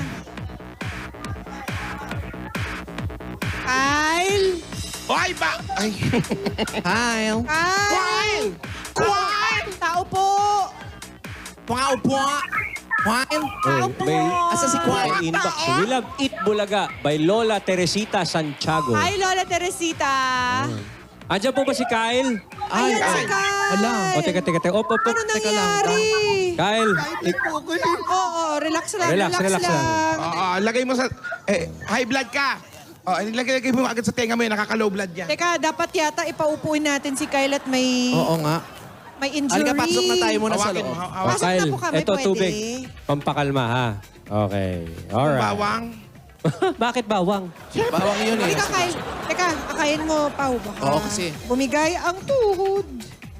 Kyle! Ay, ba? Ay. Kyle. Kyle! Kyle! Tao po! Pwang Kyle. May, Asa si Kyle? may inbox. We love Eat Bulaga by Lola Teresita Santiago. Hi, Lola Teresita! Andiyan po ba si Kyle? Ayan si Kyle! Ala. O, teka. Op. Ano nangyari? Kyle, Oo, relax lang. Relax lang. Oo, lagay mo sa... high blood ka. Oh, lagay mo agad sa tenga mo yun, nakaka-low blood yan. Teka, dapat yata ipaupuin natin si Kyle at may Oo nga. injury. Halika, pasok na tayo muna sa Hawakin loob. mo, Pasok na po kami, eto pwede. tubig. Pampakalma, ha? Okay. Alright. Bawang. Bakit bawang? Bawang yun eh. Halika, Kyle. Teka, akayin mo, Pao. Baka Oo, kasi. bumigay ang tuhod.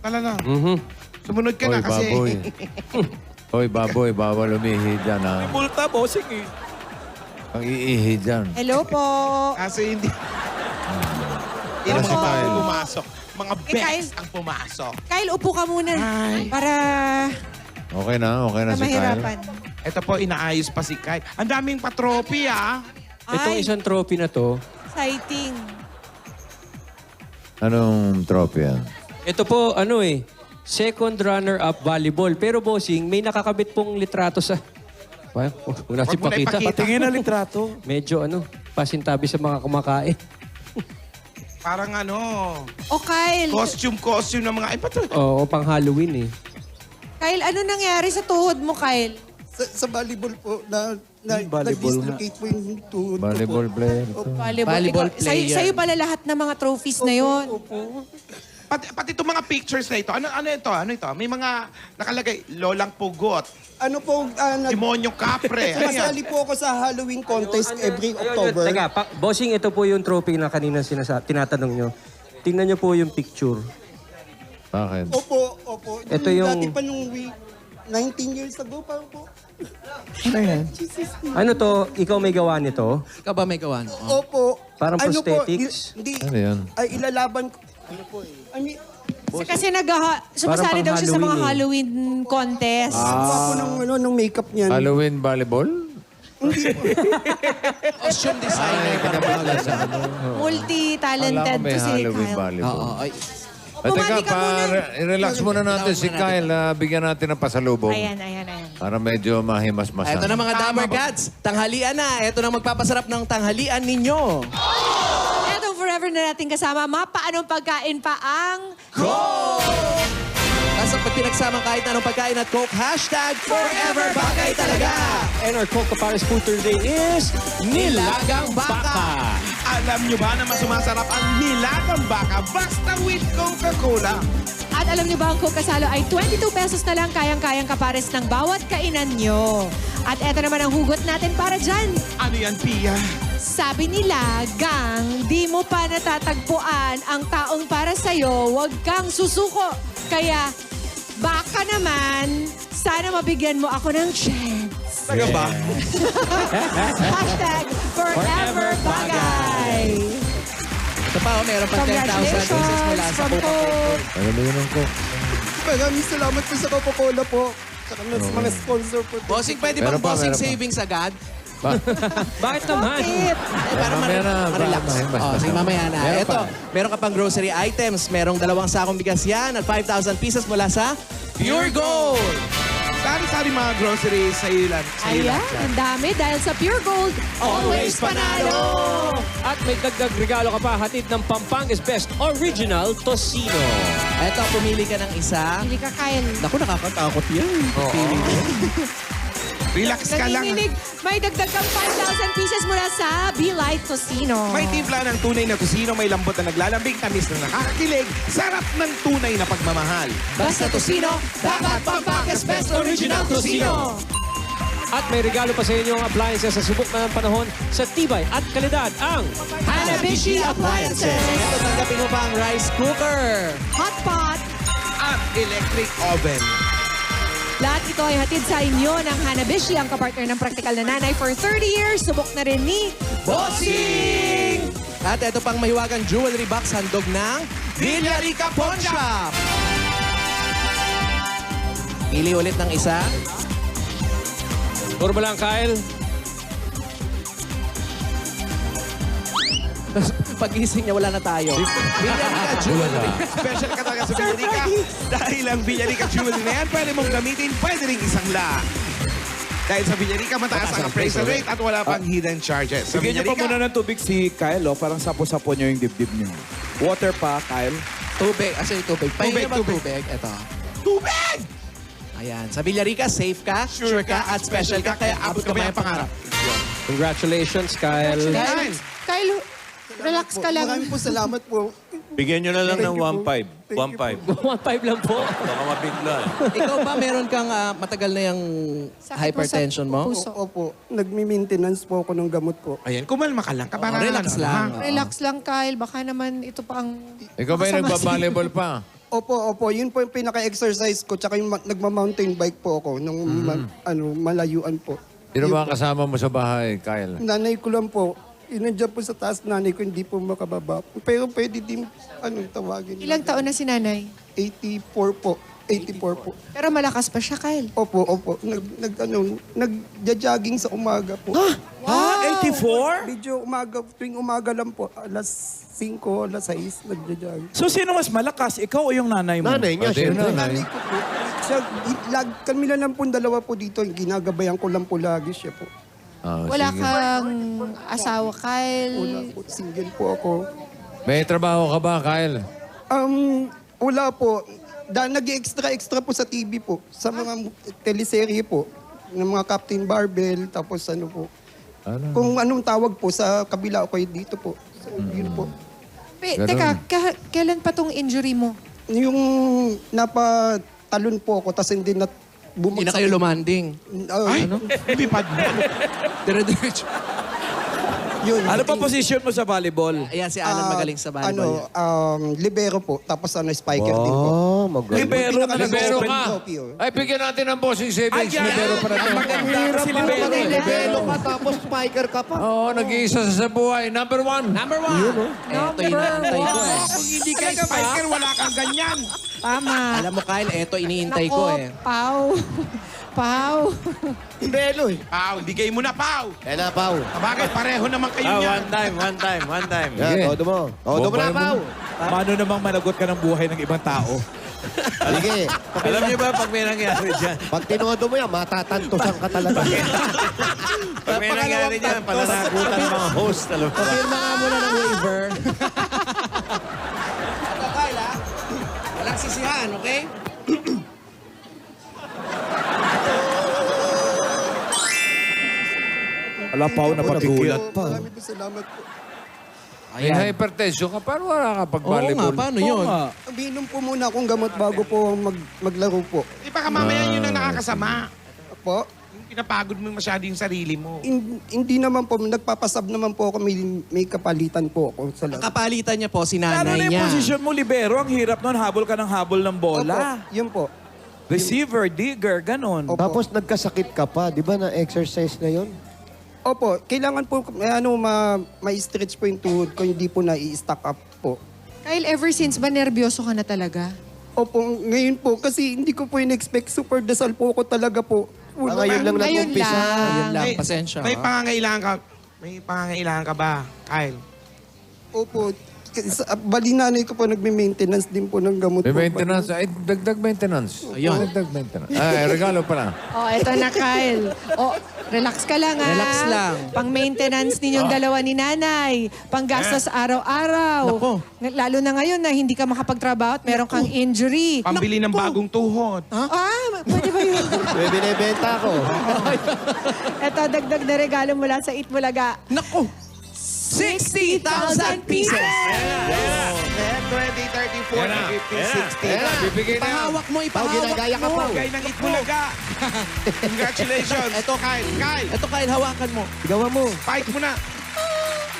Talaga. Mhm. Sumunod ka na kasi. Hoy, baboy. Bawal umihi dyan, ha? Multa, bossing eh. Ang iihi dyan. Hello po. Kasi hindi. Hindi Ano mga si bago Kyle? pumasok. Mga Kyle. bets ang pumasok. Kyle, upo ka muna. Para Okay na si Kyle. mahirapan. Ito po, inaayos pa si Kyle. Ang daming patropi, ah. Itong Ay, isang trophy na to, exciting. Anong trophy yan? ito po, second runner-up volleyball. Pero bossing, may nakakabit pong litrato sa... Huwag natin Huwag mo na pakita. ipakita. Patingin na litrato. Medyo pasintabi sa mga kumakain. Parang O Kyle, costume ng mga... Ay, pato. Oo, pang Halloween eh. Kyle, ano nangyari sa tuhod mo, Kyle? Sa volleyball po, Volleyball nga. nag-dislocate po yung tuhod Volleyball player. Volleyball Ikaw, sa'yo pala lahat ng mga trophies na yon. Pati itong mga pictures na ito. Ano ito? May mga nakalagay, Lolang Pugot, Ano po, Demonyong Kapre. Ano yan? sumasali po ako sa Halloween contest every October. Teka, bossing, ito po yung trophy na kanina tinatanong nyo. Tingnan nyo po yung picture. Bakit? Opo. Ito yung- Dati pa nung 19 years ago pa po. Ano yan? Ano to? Ikaw may gawa nito? Ikaw ba may gawan? Opo. Parang Ano po, prosthetics? hindi. Ano yan? Ay, ilalaban ko. Ano po eh. I mean, Kasi sumasali daw siya sa mga Halloween contest. po nung makeup niyan. Halloween volleyball? Costume designer ka na pala sa ano. Multi-talented Alam ko may to si Halloween Kyle. volleyball. Oo, ay. Bumati ka muna. Relax muna natin si Kyle. Bigyan natin ng pasalubong. Ayan. Para medyo mahimas-masan. Ito na mga Dabber Cats. Tanghalian na. Ito na magpapasarap ng tanghalian ninyo. Etong forever na natin kasama, mapaanong pagkain pa ang... Tapos pag pinagsama kahit anong pagkain at Coke, #Forever Bagay Talaga. And our Coke Paris Food Thursday is Nilagang Baka. Alam nyo ba na mas sumasarap ang nilagang baka basta with Coca-Cola? At alam niyo ba ang Coke Kasalo ay 22 pesos na lang kayang-kayang kapares ng bawat kainan nyo. At eto naman ang hugot natin para dyan. Ano yan, Pia? Sabi nila, Gang, di mo pa natatagpuan ang taong para sa'yo, huwag kang susuko. Kaya, baka naman, sana mabigyan mo ako ng chance. Taga ba? #Forever Bagay. Ito pa, meron pa 10,000 pieces mula sa Coca-Cola. Ano ba yun ang Coke? Maraming salamat po sa Coca-Cola po. Sa mga sponsor po. Bossing, pwede bang Meron pa, bossing meron pa. savings agad? Bakit naman? Para Mamaya na, ma-relax. mahimas-masan. Sige, mamaya na. Meron Ito, pa. meron ka pang grocery items. Merong 2 sakong bigas yan at 5,000 pieces mula sa Pure Gold. Sari-sari mga groceries sa ilan. Ayan, ang dami dahil sa Pure Gold, always panalo! At may dagdag regalo ka pa, hatid ng Pampanga's Best Original Tocino. Eto, pumili ka ng isa. Pili ka, Kyle. Naku, nakakatakot yan. Pili mo. Relax ka lang. Nanginginig. May dagdag kang 5,000 pieces mula sa Be Light Tocino. May timpla ng tunay na tusino, may lambot na naglalambing, tamis na nakakakilig, sarap ng tunay na pagmamahal. Basta Tocino, dapat Pampanga Best Original Tocino. At may regalo pa sa inyo ang appliances sa subok na ng panahon sa tibay at kalidad ang Hanabishi Appliances. Ito, tanggapin mo pa ang rice cooker. Hot pot. At electric oven. Lahat ito ay hatid sa inyo ng Hanabishi, ang kapartner ng praktikal na nanay for 30 years. Subok na rin ni Bossing! At ito pang mahiwagang jewelry box handog ng Villarica Pawn Shop. Pili ulit ng isa. Turbo lang, Kyle. Pag-ising niya, wala na tayo. Villarica Jewelry. Special ka talaga sa Villarica. Dahil ang Villarica Jewelry na yan, pwede mong gamitin, pwede rin isang la. Dahil sa Villarica, mataas ang appraisal rate at wala pang hidden charges. Sa Bigyan niyo pa muna ng tubig si Kyle, para sapo-sapo niyo yung dibdib niyo. Water pa, Kyle. Tubig. Asa yung tubig? Pahingi naman tubig. Ito. Tubig! Ayan. Sa Villarica, safe ka, sure ka, at special ka. Kaya abot ka may pangarap. Congratulations, Kyle. Kyle, relax ka lang. Maraming po salamat po. Bigyan nyo na lang ng 1.5. 1.5. 1.5 lang po. Baka mabigla. Ikaw ba meron kang matagal na yung hypertension mo? Opo. Nagmi-maintenance po ako ng gamot po. Ayan, kumalma ka lang. Relax lang. Relax lang, Kyle. Baka naman ito pa ang... Ikaw ba yung nagbabalibol pa? Opo. Yun po yung pinaka-exercise ko. Tsaka yung nagma-mountain bike po ako nung malayuan po. Sino ba ang kasama mo sa bahay, Kyle? Nanay ko lang po. Inandiyan po sa taas nanay ko, hindi po makababa. Pero pwede din, tawagin. Ilang taon na si nanay? 84 po. 84 po. Pero malakas pa siya, Kyle. Opo. Nagja-jogging sa umaga po. Ha? 84? Medyo tuwing umaga lang po. Alas 5, alas 6, nagja-jogging. So, sino mas malakas? Ikaw o yung nanay mo? Nanay niya, siyempre. Nanay ko po. Kami lang po dalawa po dito. Ginagabayan ko lang po lagi siya po. Wala kang asawa, Kyle. Wala po. Single po ako. May trabaho ka ba, Kyle? Wala po. Nag-extra po sa TV po. Sa mga teleserye po. Ng mga Captain Barbell. Tapos ano po. Kung anong tawag po sa kabila ko dito po. So, yun po. Teka, kailan pa tong injury mo? Yung napatalon po ako. Tapos hindi na Hindi na kayo lumanding. Ay, lumipad na. Dire-diretso. Yun. Ano pa position mo sa volleyball? Ayan, si Alan magaling sa volleyball. Libero po. Tapos spiker din po. magaling. Libero na Libero Open ka. trophy, oh. Ay, bigyan natin ng bossing savings. Libero pa na to. Maganda kasi libero. Libero ka tapos spiker ka pa. Oo, nag-iisa sa buhay. Number 1. Number 1. Ito inaantay ko eh. Kung hindi ka spiker, wala kang ganyan. Tama. Alam mo, Kyle, ito iniintay ko eh. Pau. Libero eh. Pau, bigay mo na, Pau. Kaya na, Pao. Sabagay, pareho naman kayo niyan. One time. Yan, todo mo. Todo mo na, Pao. Paano namang managot ka ng buhay ng ibang tao? Sige. Alam niyo ba pag may nangyari dyan? Pag tinodo mo yan, matatantosan ka talaga. Pag may nangyari dyan, pananagutan ng mga host. Alam mo ba? Pirma nga muna ng waiver. Ito, Kyle, ha? Walang sisihan, okay? Wala pa ako napagulat pa. Maraming salamat po. May hypertension ka, pero wala ka Oo nga, pag-volleyball. paano yun? Uminom po muna akong gamot bago po maglaro po. Di ba mamaya yun ang nakakasama? Po? Yung pinapagod mo masyado yung sarili mo. Hindi naman po. Nagpapasab naman po ako. May kapalitan po ako sa Ang laro. kapalitan niya po, si Ano na nanay yung niya. posisyon mo, libero? Ang hirap nun, habol ka ng habol ng bola. Opo, yun po. Receiver, digger, ganon. Opo. Tapos nagkasakit ka pa, di ba na-exercise na yun? Opo, kailangan po ma-stretch po yung tuhod ko, hindi po na-i-stack up po. Kyle, ever since ba nervyoso ka na talaga? Opo, ngayon po, kasi hindi ko po in-expect. Super dasal po ako talaga po. Ngayon lang Ngayon nag-umpisa. lang. Ayun lang, pasensya. May pangangailangan ka ba, Kyle? Opo, Bali nanay ko po nagme-maintenance din po ng gamot May po. maintenance. Ay, dagdag maintenance. Ayun. Dagdag maintenance. Ay, regalo pala. Oh, eto na, Kyle. Oh, relax ka lang, ha? Relax lang. Pang-maintenance ninyong dalawa ni nanay. Panggastos araw-araw. Nako. Lalo na ngayon na hindi ka makapagtrabaho at meron kang injury. Pambili ng bagong tuhod. Pwede ba yun? May binibenta ko. Eto, dagdag na regalo mula sa Eat Bulaga. Naku! 60,000 pieces! 20, 30, 40, 50, 60. Bibigay na. Ipahawak mo, ipahawak ginagaya ka mo. pa. Gay ng Itbulaga. Congratulations. Ito, Kyle. Ito, Kyle, hawakan mo. Gawa mo. Fight mo na.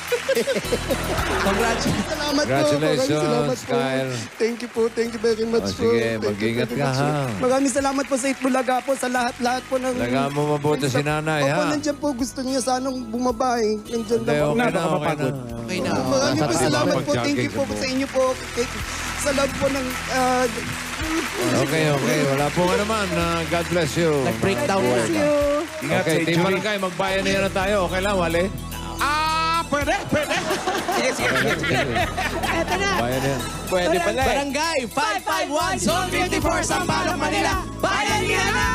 Congratulations. Salamat po. Congratulations, Maraming salamat po. Kyle. Thank you po. Thank you very much O, sige, po. Thank you mag-ingat very ka, much ha? po. Maraming salamat po sa Itbulaga po sa lahat po ng... Talaga mo mabuti si nanay, Opo, ha? nandiyan po. Gusto niya sanang bumaba eh. Nandiyan Hindi, lang po. okay na, okay na. Okay na. Maraming po Nasa salamat taas po. Thank you po pag-jogging sa inyo po. Sa love po ng... Okay, okay. Wala po nga naman. God bless you. Nag-breakdown na. Ingat Okay, sa Team injury. Barangay, magbayan niya na tayo. Okay lang, Wale? Pwede. Sige, sige. Eto na. Bayan niya. Pwede pala eh. Barangay 551 Zone 54 Sampaloc, Manila. Bayan niya na!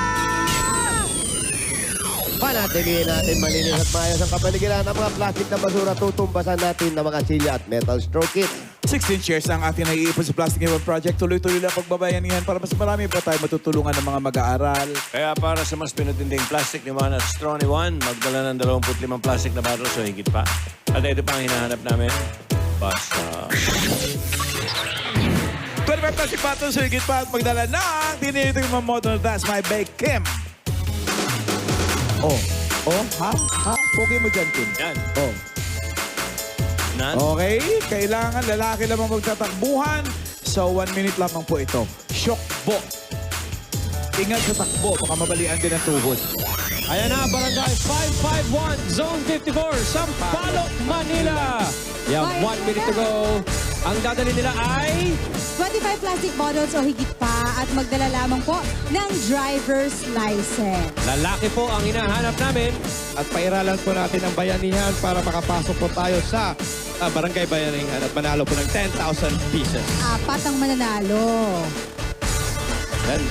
Panatigin natin malinis at maayos ang kapaligiran ng mga plastic na basura. Tutumbasan natin ng mga silya at metal straw kit. 16 shares ang ating naiipon sa Plastic Heaven Project. Tuloy-tuloy lang pagbabayanihan para mas marami pa tayo matutulungan ng mga mag-aaral. Kaya para sa mas pinatinding plastic ni Juan at straw ni Juan, magdala ng 25 plastic na bottles o higit pa. At ito pa ang hinahanap namin. Basta. 25 plastic bottles o higit pa at magdala ng tinitong mga model. That's my bake, Kim. Ha? Okay mo dyan, Kim. Yan. Okay, kailangan lalaki lamang magtatakbuhan. So, 1 minute lamang po ito. Shokbo. Ingat sa takbo, baka mabalian din ang tuhod. Ayan na, Barangay 551, Zone 54, Sampaloc, Manila. You have 1 minute to go. Ang dadali nila ay... 25 plastic bottles o higit pa at magdala lamang po ng driver's license. Lalaki po ang hinahanap namin. At pairalan po natin ang bayanihan para makapasok po tayo sa Barangay Bayanihan at manalo po ng 10,000 pieces. 4 ang mananalo. Yan.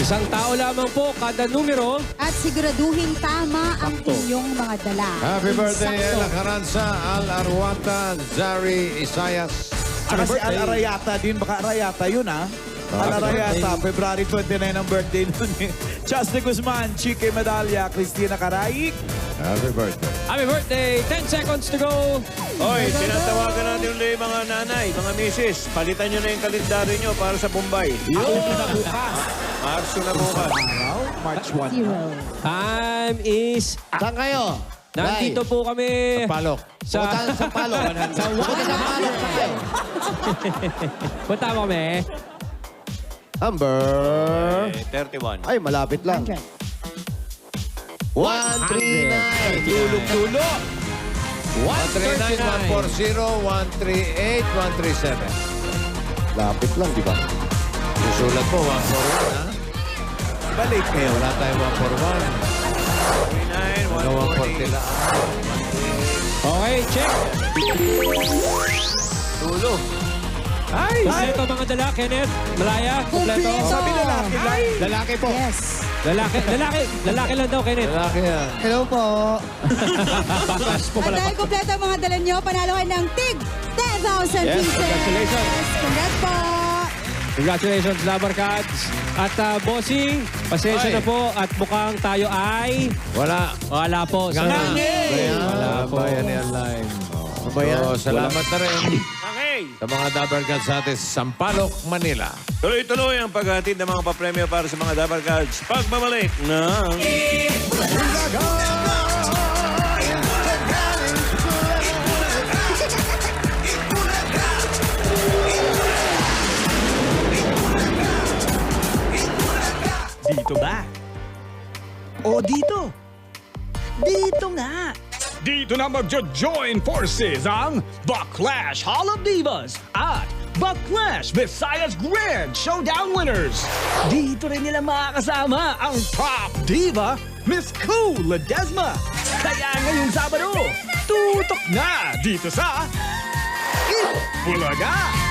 Isang tao lamang po kada numero. At siguraduhin tama ang inyong mga dala. Happy birthday, Sakto. Ella Caranza, Al Arwata, Zari Isayas. Saka si Al Arayata din, baka Arayata yun Al Arayata, February 29 ang birthday nun eh. Chasty Guzman, Chike Medalla, Cristina Caraig. Happy birthday. Happy birthday! 10 seconds to go. Oy, tinatawagan natin ulit mga nanay, mga misis. Palitan nyo na yung kalendaryo nyo para sa Bombay. Marso na bukas. March 1. Time is... Saan kayo? Nandito po kami. Palok. Sa... Sampaloc. Sa Sampaloc kayo. Punta mo kami. Number... 31. Ay, malapit lang. 139. Tulog-tulo. 139, 140, 138, 137. Lapit lang, di ba? Susulat po, 141, ha? Balik ngayon. Wala tayong 141. 39, Ano 140 lang? Okay, check. Tulo. Ay! Kompleto mga dala, Kenneth. Malaya, kompleto. Sabi lalaki lang. Lalaki po. Yes. Lalaki lang daw, Kenneth. Lalaki yan. Hello po. Bakas po At pala. dahil kompleto ang mga dala nyo, panalo kayo ng tig 10,000 Yes, pieces. congratulations. Congrats po. Congratulations, Labar Cats. At Bossing, pasensya Ay. na po. At mukhang tayo ay... Wala. Wala po. Sir. Wala po. Bayan ni Align. So, salamat na rin Okay. sa mga Dabber Gods sa atin sa Sampaloc, Manila. Tuloy-tuloy ang paghatid ng mga papremyo para sa mga Dabber Gods. Pagbabalik ng... Dito ba? O dito? Dito nga! Dito na magjo-join forces ang Backlash Hall of Divas at Backlash Visayas Grand Showdown Winners. Dito rin nila makakasama ang top diva, Miss Cool Ledesma. Kaya ngayong Sabado, tutok na dito sa Eat Bulaga!